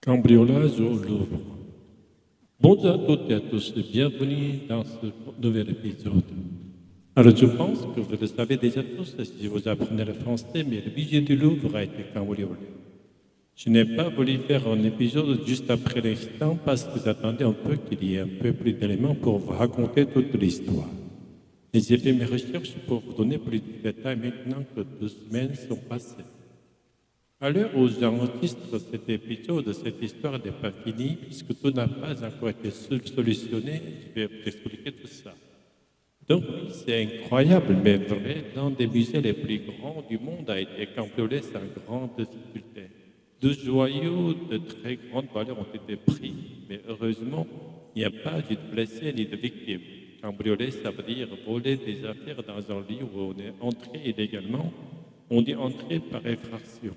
Cambriolage au Louvre. Bonjour à toutes et à tous et bienvenue dans ce nouvel épisode. Alors je pense que vous le savez déjà tous si vous apprenez le français, mais le budget du Louvre a été cambriolé. Je n'ai pas voulu faire un épisode juste après l'incident parce que j'attendais un peu qu'il y ait un peu plus d'éléments pour vous raconter toute l'histoire. Et j'ai fait mes recherches pour vous donner plus de détails maintenant que 2 semaines sont passées. À l'heure où j'enregistre cet épisode, cette histoire n'est pas finie, puisque tout n'a pas encore été solutionné. Je vais vous expliquer tout ça. Donc oui, c'est incroyable, mais vrai, l'un des musées les plus grands du monde a été cambriolé sans grande difficulté. Deux joyaux de très grande valeur ont été pris, mais heureusement, il n'y a pas eu de blessés ni de victimes. Cambrioler, ça veut dire voler des affaires dans un lieu où on est entré illégalement. On dit entrer par effraction.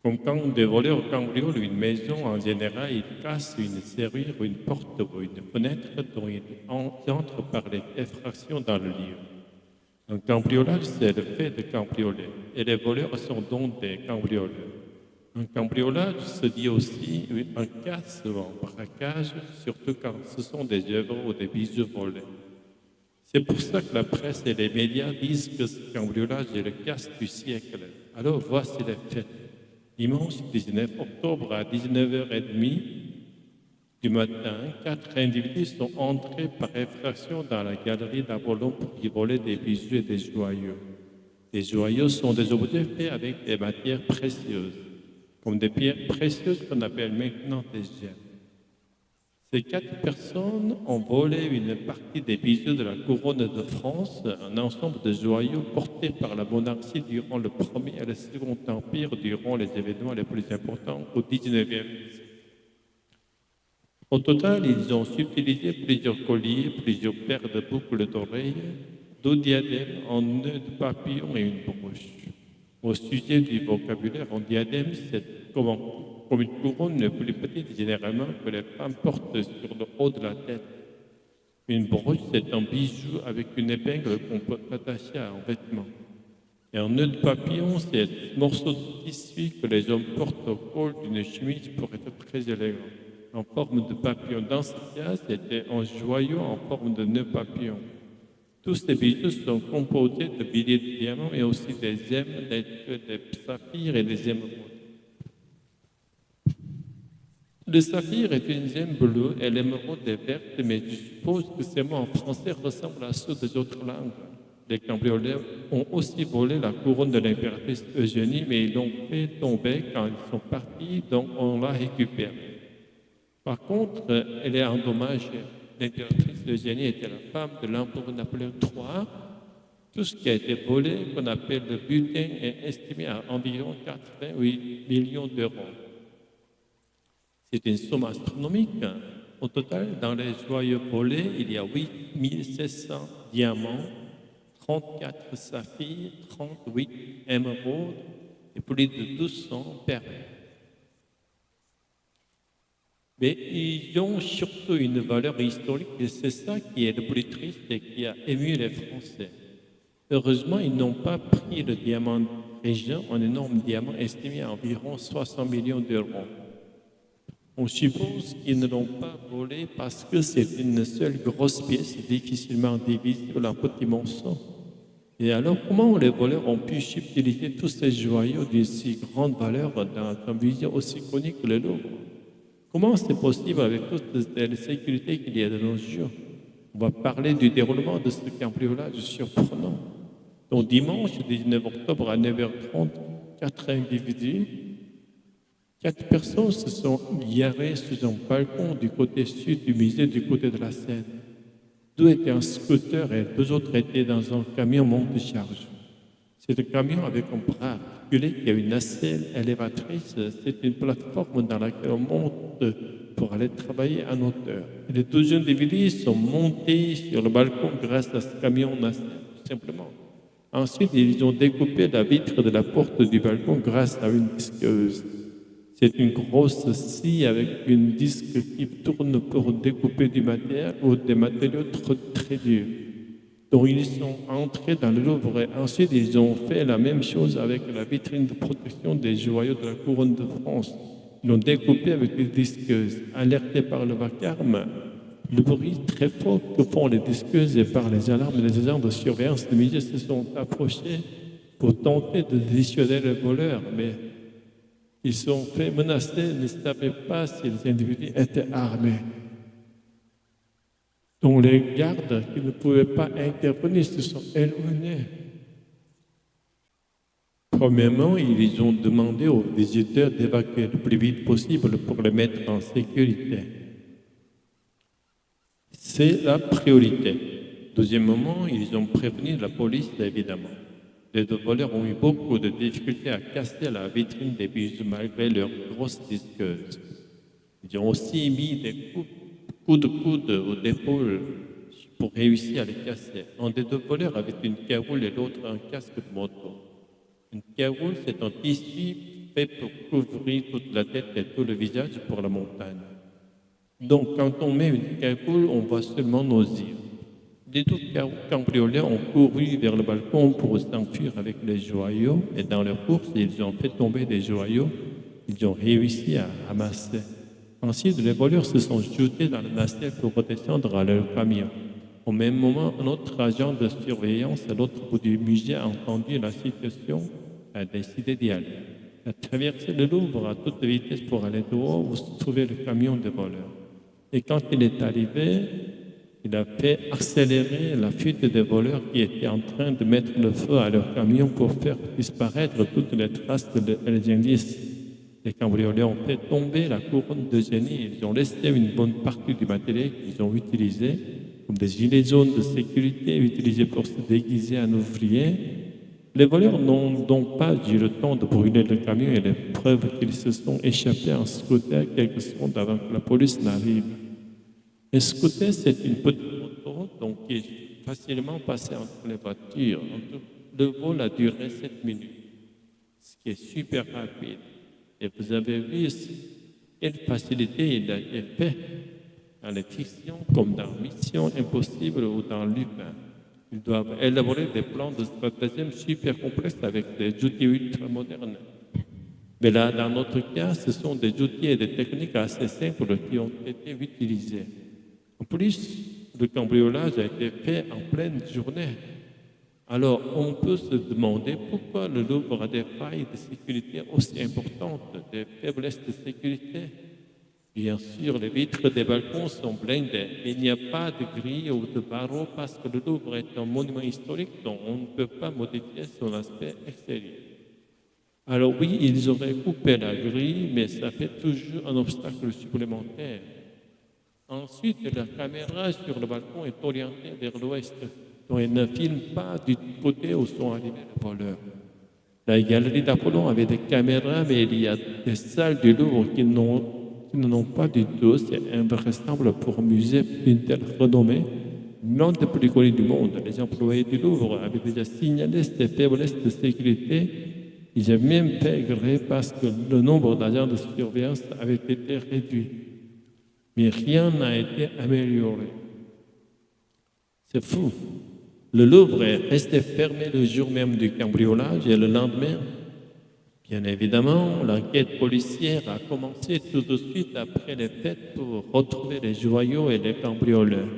Comme quand des voleurs cambriolent une maison, en général, ils cassent une serrure, une porte ou une fenêtre dont ils entrent par les effractions dans le lieu. Un cambriolage, c'est le fait de cambrioler, et les voleurs sont donc des cambrioleurs. Un cambriolage se dit aussi un casse ou un braquage, surtout quand ce sont des œuvres ou des bijoux volés. C'est pour ça que la presse et les médias disent que ce cambriolage est le casse du siècle. Alors voici les faits. Dimanche 19 octobre à 19h30 du matin, 4 individus sont entrés par effraction dans la galerie d'Apollon pour y voler des bijoux et des joyaux. Les joyaux sont des objets faits avec des matières précieuses, comme des pierres précieuses qu'on appelle maintenant des gemmes. Ces 4 personnes ont volé une partie des bijoux de la couronne de France, un ensemble de joyaux portés par la monarchie durant le Premier et le Second Empire, durant les événements les plus importants au XIXe siècle. Au total, ils ont subtilisé plusieurs colliers, plusieurs paires de boucles d'oreilles, 2 diadèmes, un nœud de papillon et une broche. Au sujet du vocabulaire, un diadème, c'est comme une couronne plus petite généralement que les femmes portent sur le haut de la tête. Une broche, c'est un bijou avec une épingle qu'on peut attacher à un vêtement. Et un nœud de papillon, c'est un morceau de tissu que les hommes portent au col d'une chemise pour être très élégant. En forme de papillon. Dans ce cas, c'était un joyau en forme de nœud papillon. Tous ces bijoux sont composés de billets de diamants et aussi des gemmes, des saphirs et des émeraudes. Le saphir est une gemme bleue et l'émeraude est verte, mais je suppose que ces mots en français ressemblent à ceux des autres langues. Les cambrioleurs ont aussi volé la couronne de l'impératrice Eugénie, mais ils l'ont fait tomber quand ils sont partis, donc on l'a récupérée. Par contre, elle est endommagée. L'impératrice Eugénie était la femme de l'empereur Napoléon III. Tout ce qui a été volé, qu'on appelle le butin, est estimé à environ 88 millions d'euros. C'est une somme astronomique. Au total, dans les joyaux volés, il y a 8700 diamants, 34 saphirs, 38 émeraudes et plus de 200 perles. Mais ils ont surtout une valeur historique et c'est ça qui est le plus triste et qui a ému les Français. Heureusement, ils n'ont pas pris le diamant régent, un énorme diamant estimé à environ 60 millions d'euros. On suppose qu'ils ne l'ont pas volé parce que c'est une seule grosse pièce difficilement divisible en petits morceaux. Et alors, comment les voleurs ont pu subtiliser tous ces joyaux d'une si grande valeur dans un musée aussi connu que le Louvre? Comment c'est possible avec toute la sécurité qu'il y a de nos jours? On va parler du déroulement de ce cambriolage surprenant. Donc dimanche 19 octobre à 9h30, 4 individus, 4 personnes se sont garées sous un balcon du côté sud du musée, du côté de la Seine. 2 étaient en scooter et 2 autres étaient dans un camion monte-charge. C'est un camion avec un bras articulé qui a une nacelle élévatrice. C'est une plateforme dans laquelle on monte pour aller travailler en hauteur. Et les 2 individus sont montés sur le balcon grâce à ce camion nacelle, tout simplement. Ensuite, ils ont découpé la vitre de la porte du balcon grâce à une disqueuse. C'est une grosse scie avec une disque qui tourne pour découper du matériel ou des matériaux très durs. Donc ils sont entrés dans le Louvre et ensuite ils ont fait la même chose avec la vitrine de protection des joyaux de la couronne de France. Ils l'ont découpé avec des disqueuses. Alertés par le vacarme, le bruit très fort que font les disqueuses et par les alarmes des agents de surveillance de milieu se sont approchés pour tenter de dissuader les voleurs, mais ils sont fait menacer, ne savaient pas si les individus étaient armés. Donc les gardes qui ne pouvaient pas intervenir se sont éloignés. Premièrement, ils ont demandé aux visiteurs d'évacuer le plus vite possible pour les mettre en sécurité. C'est la priorité. Deuxièmement, ils ont prévenu la police, évidemment. Les deux voleurs ont eu beaucoup de difficultés à casser la vitrine des bus malgré leurs grosses disqueuses. Ils ont aussi mis des coups de coude aux épaules pour réussir à les casser. Un des deux voleurs avait une cagoule et l'autre un casque de moto. Une cagoule, c'est un tissu fait pour couvrir toute la tête et tout le visage pour la montagne. Donc, quand on met une cagoule, on voit seulement nos yeux. Les deux cambrioleurs ont couru vers le balcon pour s'enfuir avec les joyaux, et dans leur course, ils ont fait tomber des joyaux qu'ils ont réussi à ramasser. Ensuite, les voleurs se sont jetés dans la nacelle pour redescendre à leur camion. Au même moment, un autre agent de surveillance à l'autre bout du musée a entendu la situation et a décidé d'y aller. Il a traversé le Louvre à toute vitesse pour aller dehors où se trouvait le camion des voleurs. Et quand il est arrivé, il a fait accélérer la fuite des voleurs qui étaient en train de mettre le feu à leur camion pour faire disparaître toutes les traces des indices. Les cambrioleurs ont fait tomber la couronne de génie. Ils ont laissé une bonne partie du matériel qu'ils ont utilisé, comme des gilets jaunes de sécurité utilisés pour se déguiser en ouvriers. Les voleurs n'ont donc pas eu le temps de brûler le camion et les preuves qu'ils se sont échappés en scooter quelques secondes avant que la police n'arrive. Un scooter, c'est une petite moto donc, qui est facilement passée entre les voitures. Le vol a duré 7 minutes, ce qui est super rapide. Et vous avez vu quelle facilité il a été fait dans les fictions comme dans Mission Impossible ou dans Lupin. Ils doivent élaborer des plans de stratagème super complexes avec des outils ultra modernes. Mais là, dans notre cas, ce sont des outils et des techniques assez simples qui ont été utilisés. En plus, le cambriolage a été fait en pleine journée. Alors, on peut se demander pourquoi le Louvre a des failles de sécurité aussi importantes, des faiblesses de sécurité. Bien sûr, les vitres des balcons sont blindées, mais il n'y a pas de grilles ou de barreaux parce que le Louvre est un monument historique dont on ne peut pas modifier son aspect extérieur. Alors oui, ils auraient coupé la grille, mais ça fait toujours un obstacle supplémentaire. Ensuite, la caméra sur le balcon est orientée vers l'ouest, donc elle ne filme pas du côté où sont arrivés les voleurs. La galerie d'Apollon avait des caméras, mais il y a des salles du Louvre qui n'en ont pas du tout. C'est invraisemblable pour un musée d'une telle renommée, l'un des plus connus du monde. Les employés du Louvre avaient déjà signalé ces faiblesses de sécurité. Ils avaient même fait gré parce que le nombre d'agents de surveillance avait été réduit. Mais rien n'a été amélioré. C'est fou. Le Louvre est resté fermé le jour même du cambriolage et le lendemain, bien évidemment, l'enquête policière a commencé tout de suite après les fêtes pour retrouver les joyaux et les cambrioleurs.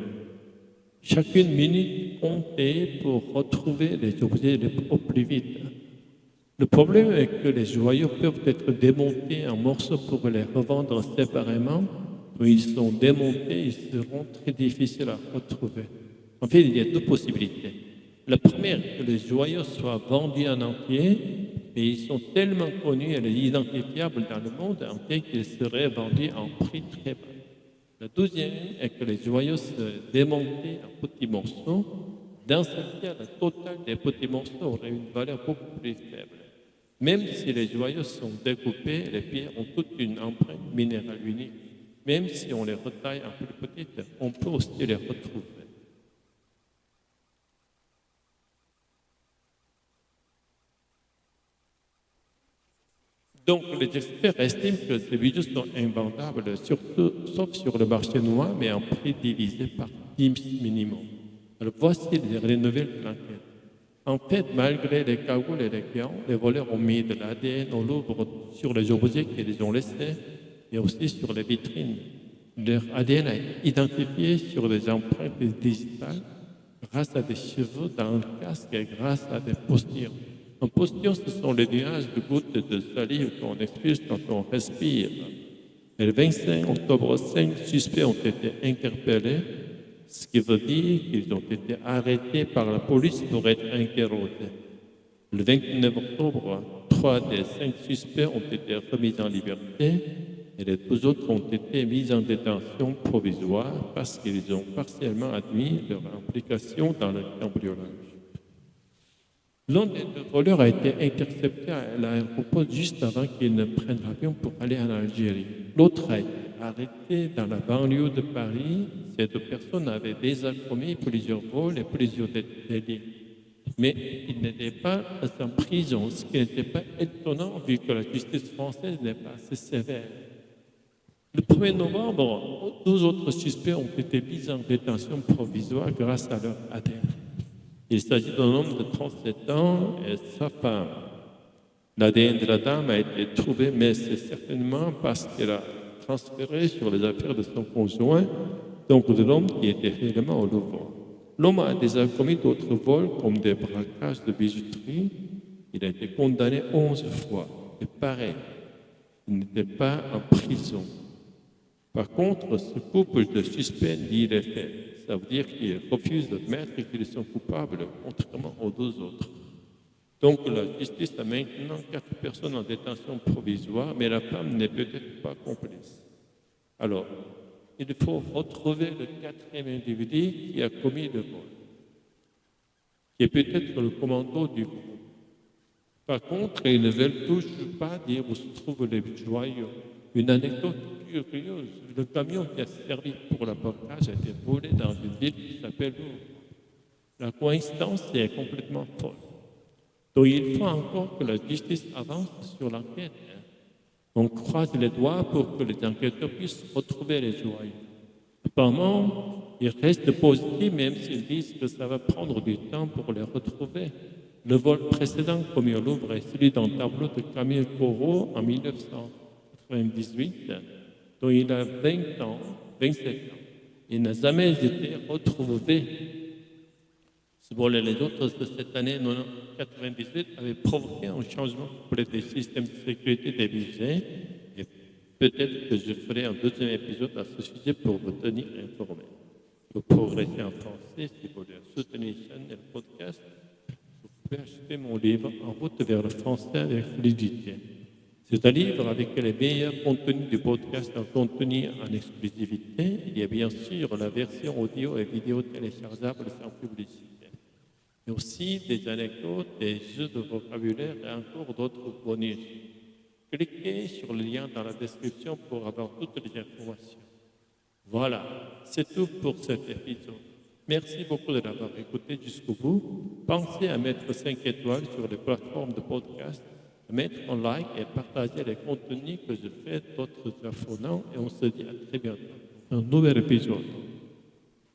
Chacune minute comptait pour retrouver les objets au plus vite. Le problème est que les joyaux peuvent être démontés en morceaux pour les revendre séparément. Quand ils sont démontés, ils seront très difficiles à retrouver. En fait, il y a deux possibilités. La première, que les joyaux soient vendus en entier, mais ils sont tellement connus et identifiables dans le monde entier qu'ils seraient vendus en prix très bas. La deuxième est que les joyaux seraient démontés en petits morceaux. Dans ce cas, la totale des petits morceaux aurait une valeur beaucoup plus faible. Même si les joyaux sont découpés, les pierres ont toute une empreinte minérale unique. Même si on les retaille en plus petites, on peut aussi les retrouver. Donc, les experts estiment que ces bijoux sont invendables, surtout, sauf sur le marché noir, mais en prix divisé par 10 minimum. Alors, voici les nouvelles de l'enquête. En fait, malgré les cagoules et les gants, les voleurs ont mis de l'ADN au Louvre sur les objets qu'ils ont laissés et aussi sur les vitrines. Leur ADN a été identifié sur des empreintes digitales grâce à des cheveux dans le casque et grâce à des postillons. Un postillon, ce sont les nuages de gouttes de salive qu'on expulse quand on respire. Et le 25 octobre, 5 suspects ont été interpellés, ce qui veut dire qu'ils ont été arrêtés par la police pour être interrogés. Le 29 octobre, 3 des 5 suspects ont été remis en liberté et les 2 autres ont été mis en détention provisoire parce qu'ils ont partiellement admis leur implication dans le cambriolage. L'un des 2 voleurs a été intercepté à l'aéroport juste avant qu'il ne prenne l'avion pour aller en Algérie. L'autre a été arrêté dans la banlieue de Paris. Ces 2 personnes avaient déjà commis plusieurs vols et plusieurs délits. Mais ils n'étaient pas en prison, ce qui n'était pas étonnant vu que la justice française n'est pas assez sévère. Le 1er novembre, 2 autres suspects ont été mis en détention provisoire grâce à leur ADN. Il s'agit d'un homme de 37 ans et sa femme. L'ADN de la dame a été trouvé, mais c'est certainement parce qu'elle a transféré sur les affaires de son conjoint, donc de l'homme qui était réellement au Louvre. L'homme a déjà commis d'autres vols, comme des braquages de bijouterie. Il a été condamné 11 fois. Et pareil, il n'était pas en prison. Par contre, ce couple de suspects nie les faits. Ça veut dire qu'ils refusent d'admettre qu'ils sont coupables, contrairement aux 2 autres. Donc la justice a maintenant 4 personnes en détention provisoire, mais la femme n'est peut-être pas complice. Alors, il faut retrouver le 4e individu qui a commis le vol, qui est peut-être le commando du groupe. Par contre, ils ne veulent toujours pas dire où se trouvent les joyaux. Une anecdote curieuse, le camion qui a servi pour l'apportage a été volé dans une ville qui s'appelle Louvre. La coïncidence est complètement folle. Donc il faut encore que la justice avance sur l'enquête. On croise les doigts pour que les enquêteurs puissent retrouver les joyaux. Apparemment, ils restent positifs même s'ils disent que ça va prendre du temps pour les retrouver. Le vol précédent commis au Louvre est celui d'un tableau de Camille Corot en 1998, dont il a 27 ans. Il n'a jamais été retrouvé. Ce vol et les autres de cette année 1998 avaient provoqué un changement complet des systèmes de sécurité des musées. Et peut-être que je ferai un 2e épisode à ce sujet pour vous tenir informé. Pour progresser en français, si vous voulez soutenir la chaîne et le podcast, vous pouvez acheter mon livre En route vers le français avec fluidité. C'est un livre avec les meilleurs contenus du podcast en contenu en exclusivité. Il y a bien sûr la version audio et vidéo téléchargeable sans publicité. Mais aussi des anecdotes, des jeux de vocabulaire et encore d'autres bonus. Cliquez sur le lien dans la description pour avoir toutes les informations. Voilà, c'est tout pour cet épisode. Merci beaucoup de l'avoir écouté jusqu'au bout. Pensez à mettre 5 étoiles sur les plateformes de podcast, à mettre un like et partager les contenus que je fais d'autres apprenants. Et on se dit à très bientôt. Un nouvel épisode.